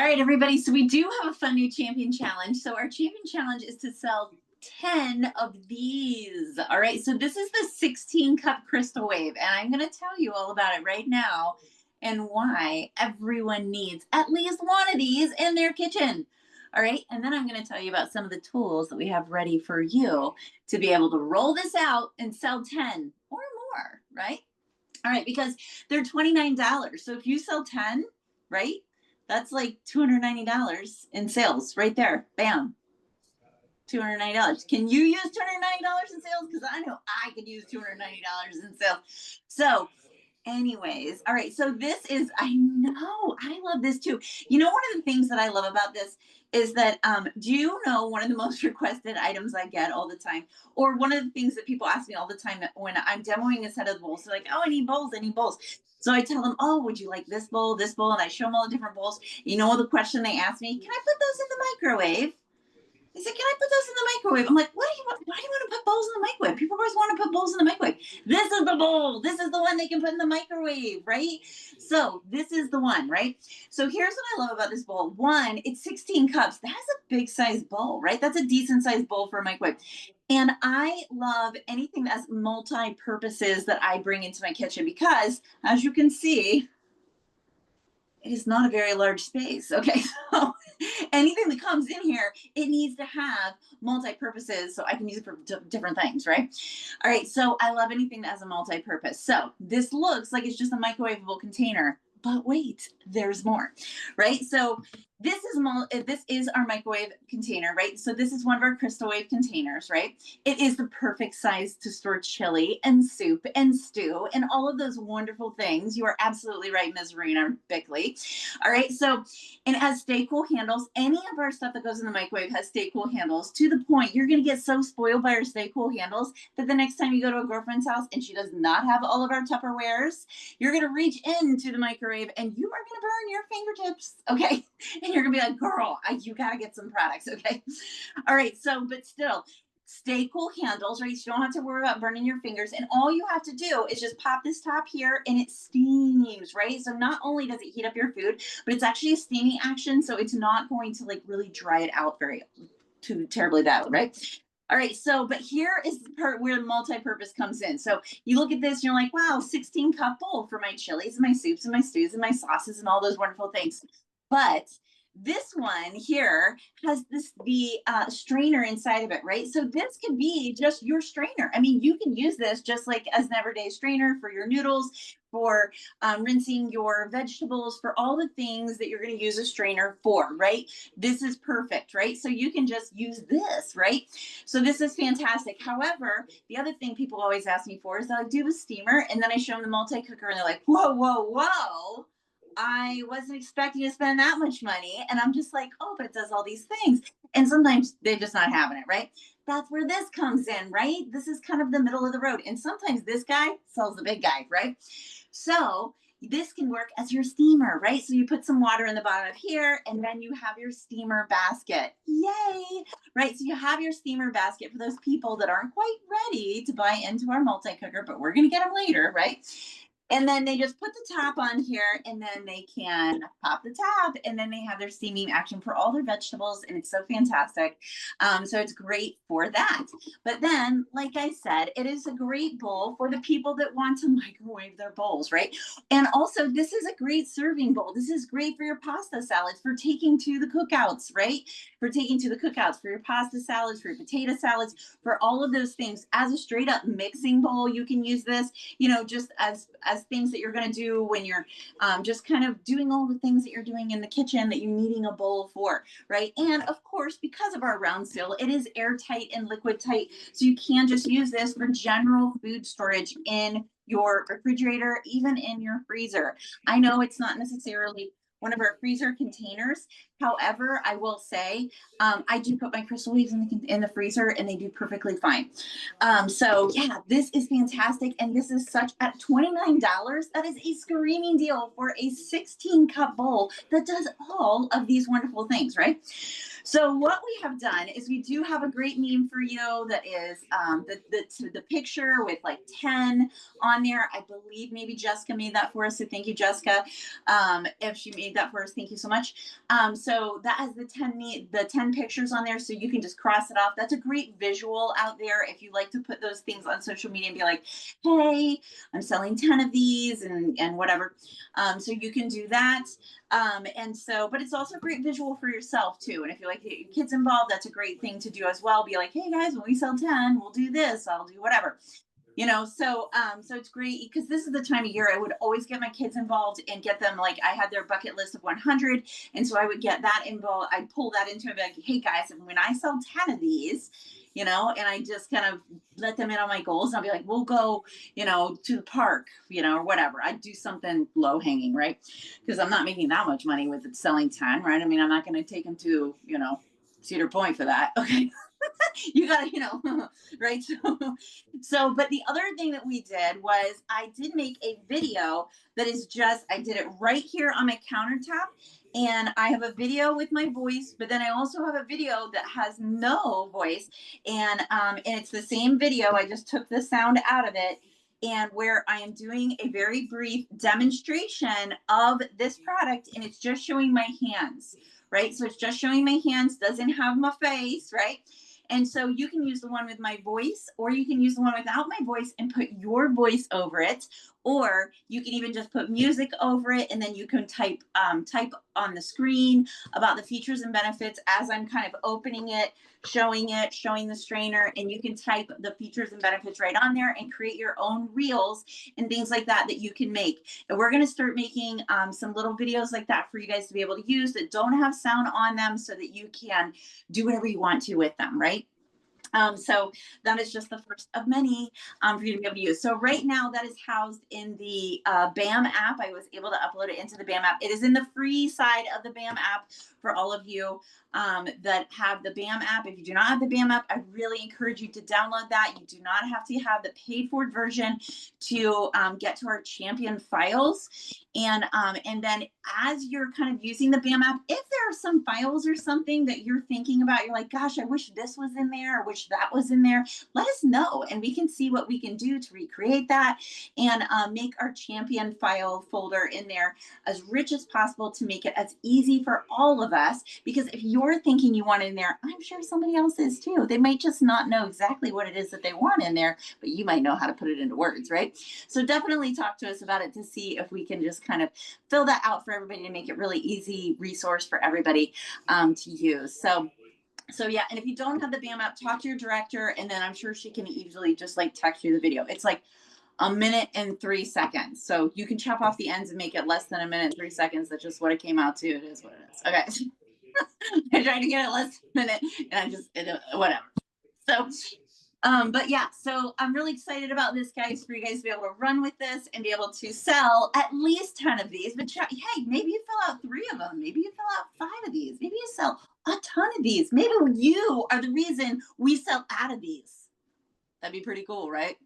right, everybody. So we do have a fun new champion challenge. So our champion challenge is to sell 10 of these. All right. So this is the 16 cup CrystalWave, and I'm going to tell you all about it right now and why everyone needs at least one of these in their kitchen. All right. And then I'm going to tell you about some of the tools that we have ready for you to be able to roll this out and sell 10 or more. Right. All right. Because they're $29. So if you sell 10, right, that's like $290 in sales right there. Bam. $290. Can you use $290 in sales? Because I know I could use $290 in sales. So anyways, all right. So this is, I know, I love this too. You know, one of the things that I love about this is that, do you know one of the most requested items I get all the time, or one of the things that people ask me all the time when I'm demoing a set of bowls? They're like, oh, I need bowls, I need bowls. So I tell them, oh, would you like this bowl, and I show them all the different bowls. You know, the question they ask me, can I put those in the microwave? They said, can I put those in the microwave? I'm like, why do you want to put bowls in the microwave? People always want to put bowls in the microwave. This is the bowl. This is the one they can put in the microwave, right? So this is the one, right? So here's what I love about this bowl. One, it's 16 cups. That's a big size bowl, right? That's a decent sized bowl for a microwave. And I love anything that's multi-purposes that I bring into my kitchen because, as you can see, it is not a very large space. Okay, so anything that comes in here, it needs to have multi-purposes so I can use it for different things, right? All right, so I love anything that has a multi-purpose. So this looks like it's just a microwavable container, but wait, there's more, right? So this is our microwave container, right? So this is one of our CrystalWave containers, right? It is the perfect size to store chili and soup and stew and all of those wonderful things. You are absolutely right, Ms. Rena Bickley. All right, so, and it has stay cool handles. Any of our stuff that goes in the microwave has stay cool handles, to the point you're gonna get so spoiled by our stay cool handles that the next time you go to a girlfriend's house and she does not have all of our Tupperwares, you're gonna reach into the microwave and you are gonna burn your fingertips, okay? And you're gonna be like, girl, you gotta get some products, okay? All right, so, but still, stay cool handles, right? So you don't have to worry about burning your fingers. And all you have to do is just pop this top here and it steams, right? So not only does it heat up your food, but it's actually a steaming action. So it's not going to like really dry it out too terribly bad, right? All right, so, but here is the part where multi-purpose comes in. So you look at this, and you're like, wow, 16 cup bowl for my chilies and my soups and my stews and my sauces and all those wonderful things. But this one here has the strainer inside of it, right? So this could be just your strainer. I mean, you can use this just like as an everyday strainer for your noodles, for rinsing your vegetables, for all the things that you're going to use a strainer for, right? This is perfect, right? So you can just use this, right? So this is fantastic. However, the other thing people always ask me for is that I do a steamer, and then I show them the multi-cooker, and they're like, whoa, whoa, whoa. I wasn't expecting to spend that much money. And I'm just like, oh, but it does all these things. And sometimes they're just not having it, right? That's where this comes in, right? This is kind of the middle of the road. And sometimes this guy sells the big guy, right? So this can work as your steamer, right? So you put some water in the bottom of here, and then you have your steamer basket. Yay, right? So you have your steamer basket for those people that aren't quite ready to buy into our multi-cooker, but we're going to get them later, right? And then they just put the top on here, and then they can pop the top, and then they have their steaming action for all their vegetables, and it's so fantastic. So it's great for that. But then, like I said, it is a great bowl for the people that want to microwave their bowls, right? And also, this is a great serving bowl. This is great for your pasta salads, for taking to the cookouts, right? For taking to the cookouts, for your pasta salads, for your potato salads, for all of those things. As a straight up mixing bowl, you can use this, you know, just as things that you're going to do when you're just kind of doing all the things that you're doing in the kitchen that you're needing a bowl for, right? And of course, because of our round seal, it is airtight and liquid tight. So you can just use this for general food storage in your refrigerator, even in your freezer. I know it's not necessarily one of our freezer containers. However, I will say I do put my CrystalWaves in the freezer, and they do perfectly fine. So yeah, this is fantastic, and this is such at $29. That is a screaming deal for a 16 cup bowl that does all of these wonderful things, right? So what we have done is we do have a great meme for you that is the picture with like 10 on there. I believe maybe Jessica made that for us, so thank you, Jessica. If she made that for us. Thank you so much. So that has the 10 pictures on there, so you can just cross it off. That's a great visual out there if you like to put those things on social media and be like, hey, I'm selling 10 of these and whatever. So you can do that. But it's also a great visual for yourself too. And if you like to get your kids involved, that's a great thing to do as well. Be like, hey guys, when we sell 10, we'll do this, I'll do whatever. So it's great because this is the time of year I would always get my kids involved and get them, like, I had their bucket list of 100, and so I would get that involved. I'd pull that into it, like, hey guys, when I sell 10 of these, and I just kind of let them in on my goals. I'll be like, we'll go, to the park, or whatever. I'd do something low hanging, right? Because I'm not making that much money with it selling 10, right? I mean, I'm not going to take them to, Cedar Point for that. Okay. You gotta, right? But the other thing that we did was I did make a video that is I did it right here on my countertop. And I have a video with my voice, but then I also have a video that has no voice. And it's the same video. I just took the sound out of it. And where I am doing a very brief demonstration of this product, and it's just showing my hands, right? So it's just showing my hands, doesn't have my face, right? And so you can use the one with my voice, or you can use the one without my voice and put your voice over it. Or you can even just put music over it, and then you can type on the screen about the features and benefits as I'm kind of opening it, showing the strainer, and you can type the features and benefits right on there and create your own reels and things like that you can make. And we're going to start making some little videos like that for you guys to be able to use that don't have sound on them, so that you can do whatever you want to with them, right? So that is just the first of many for you to be able to use. So right now that is housed in the BAM app. I was able to upload it into the BAM app. It is in the free side of the BAM app for all of you that have the BAM app. If you do not have the BAM app, I really encourage you to download that. You do not have to have the paid for version to get to our champion files. And then as you're kind of using the BAM app, if there are some files or something that you're thinking about, you're like, gosh, I wish this was in there, or wish that was in there, let us know, and we can see what we can do to recreate that and make our champion file folder in there as rich as possible to make it as easy for all of us. Because if you're thinking you want it in there, I'm sure somebody else is too. They might just not know exactly what it is that they want in there, but you might know how to put it into words, right? So definitely talk to us about it to see if we can just kind of fill that out for everybody to make it really easy resource for everybody to use. So yeah, and if you don't have the BAM app, talk to your director, and then I'm sure she can easily just like text you the video. It's like 1 minute and 3 seconds. So you can chop off the ends and make it less than 1 minute and 3 seconds. That's just what it came out to. It is what it is. Okay. I tried to get it less than a minute, and whatever. So but yeah, so I'm really excited about this, guys, for you guys to be able to run with this and be able to sell at least 10 of these. But hey, maybe you fill out 3 of them. Maybe you fill out 5 of these. Maybe you sell a ton of these. Maybe you are the reason we sell out of these. That'd be pretty cool, right?